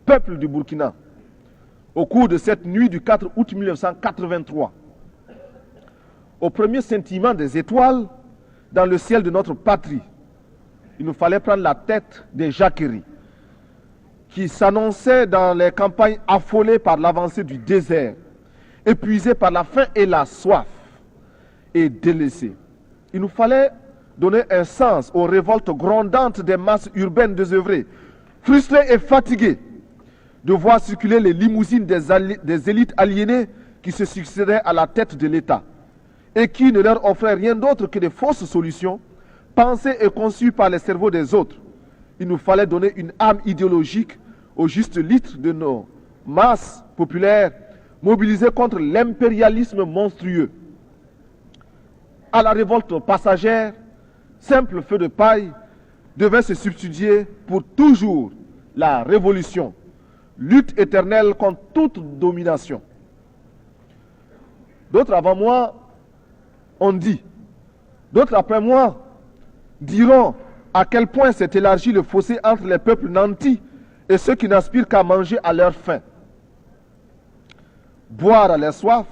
peuple du Burkina, au cours de cette nuit du 4 août 1983, au premier scintillement des étoiles dans le ciel de notre patrie, il nous fallait prendre la tête des jacqueries qui s'annonçaient dans les campagnes affolées par l'avancée du désert, épuisées par la faim et la soif et délaissées. Il nous fallait donner un sens aux révoltes grondantes des masses urbaines désœuvrées, frustrées et fatiguées de voir circuler les limousines des élites aliénées qui se succédaient à la tête de l'État et qui ne leur offraient rien d'autre que des fausses solutions pensées et conçues par les cerveaux des autres. Il nous fallait donner une âme idéologique au juste litre de nos masses populaires mobilisées contre l'impérialisme monstrueux. À la révolte passagère, simple feu de paille devait se substituer pour toujours la révolution, lutte éternelle contre toute domination. D'autres avant moi ont dit, d'autres après moi diront à quel point s'est élargi le fossé entre les peuples nantis et ceux qui n'aspirent qu'à manger à leur faim. Boire à leur soif,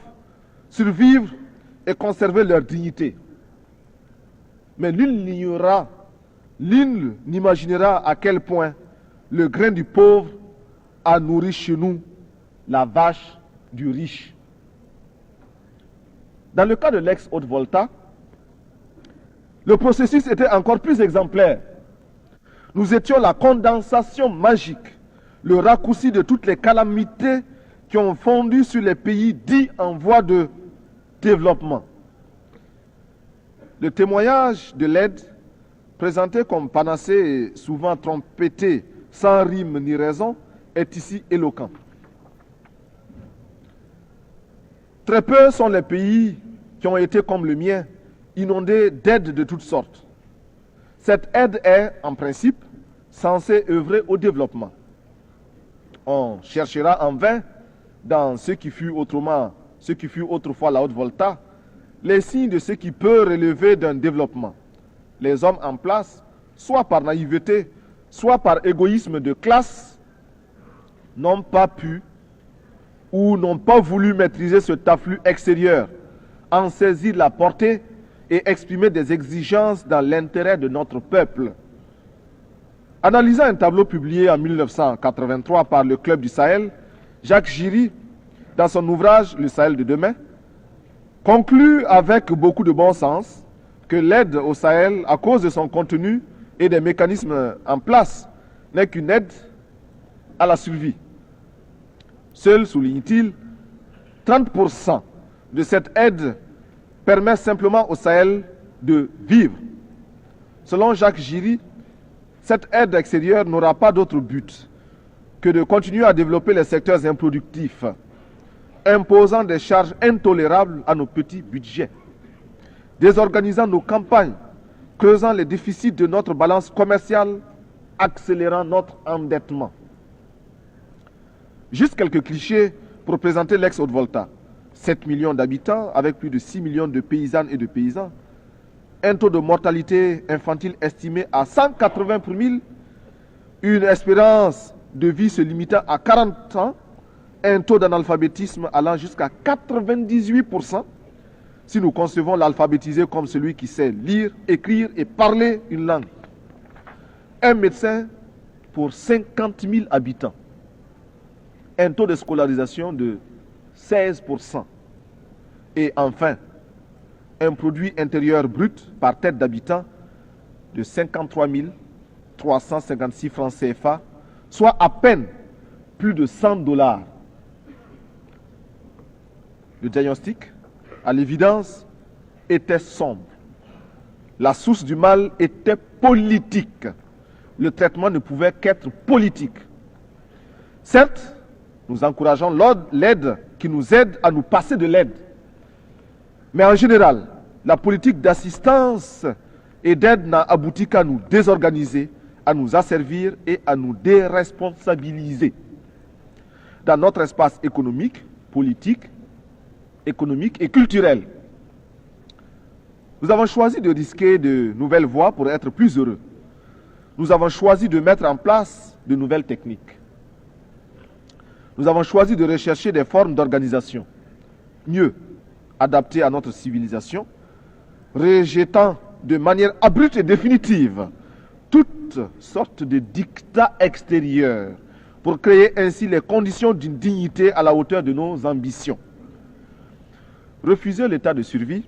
survivre et conserver leur dignité. Mais nul n'imaginera à quel point le grain du pauvre a nourri chez nous la vache du riche. Dans le cas de l'ex-Haute-Volta, le processus était encore plus exemplaire. Nous étions la condensation magique, le raccourci de toutes les calamités qui ont fondu sur les pays dits en voie de développement. Le témoignage de l'aide, présenté comme panacée et souvent trompetté, sans rime ni raison, est ici éloquent. Très peu sont les pays qui ont été comme le mien, inondés d'aides de toutes sortes. Cette aide est, en principe, censée œuvrer au développement. On cherchera en vain, dans ce qui fut autrefois la Haute-Volta, les signes de ce qui peut relever d'un développement. Les hommes en place, soit par naïveté, soit par égoïsme de classe, n'ont pas pu ou n'ont pas voulu maîtriser cet afflux extérieur, en saisir la portée et exprimer des exigences dans l'intérêt de notre peuple. Analysant un tableau publié en 1983 par le Club du Sahel, Jacques Giry, dans son ouvrage Le Sahel de demain, conclut avec beaucoup de bon sens que l'aide au Sahel, à cause de son contenu et des mécanismes en place, n'est qu'une aide à la survie. Seul, souligne-t-il, 30% de cette aide permet simplement au Sahel de vivre. Selon Jacques Giry, cette aide extérieure n'aura pas d'autre but que de continuer à développer les secteurs improductifs, imposant des charges intolérables à nos petits budgets, désorganisant nos campagnes, creusant les déficits de notre balance commerciale, accélérant notre endettement. Juste quelques clichés pour présenter l'ex-Haute-Volta. 7 millions d'habitants avec plus de 6 millions de paysannes et de paysans, un taux de mortalité infantile estimé à 180 pour 1000, une espérance de vie se limitant à 40 ans, un taux d'analphabétisme allant jusqu'à 98%, si nous concevons l'alphabétisé comme celui qui sait lire, écrire et parler une langue. Un médecin pour 50 000 habitants. Un taux de scolarisation de 16%. Et enfin, un produit intérieur brut par tête d'habitant de 53 356 francs CFA, soit à peine plus de 100 $. Le diagnostic, à l'évidence, était sombre. La source du mal était politique. Le traitement ne pouvait qu'être politique. Certes, nous encourageons l'aide qui nous aide à nous passer de l'aide. Mais en général, la politique d'assistance et d'aide n'a abouti qu'à nous désorganiser, à nous asservir et à nous déresponsabiliser. Dans notre espace économique, politique, économique et culturel, nous avons choisi de risquer de nouvelles voies pour être plus heureux. Nous avons choisi de mettre en place de nouvelles techniques. nous avons choisi de rechercher des formes d'organisation mieux adaptées à notre civilisation, rejetant de manière abrupte et définitive toutes sortes de dictats extérieurs pour créer ainsi les conditions d'une dignité à la hauteur de nos ambitions. Refuser l'état de survie,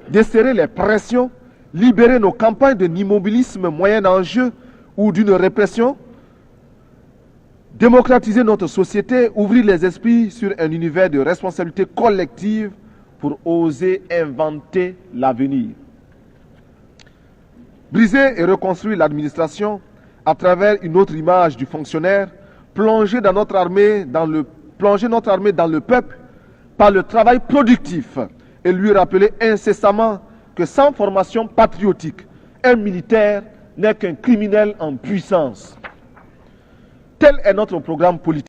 desserrer les pressions, libérer nos campagnes d'un immobilisme moyen enjeu ou d'une répression, démocratiser notre société, ouvrir les esprits sur un univers de responsabilité collective pour oser inventer l'avenir. Briser et reconstruire l'administration à travers une autre image du fonctionnaire, plonger notre armée dans le peuple par le travail productif et lui rappeler incessamment que sans formation patriotique, un militaire n'est qu'un criminel en puissance. Tel est notre programme politique.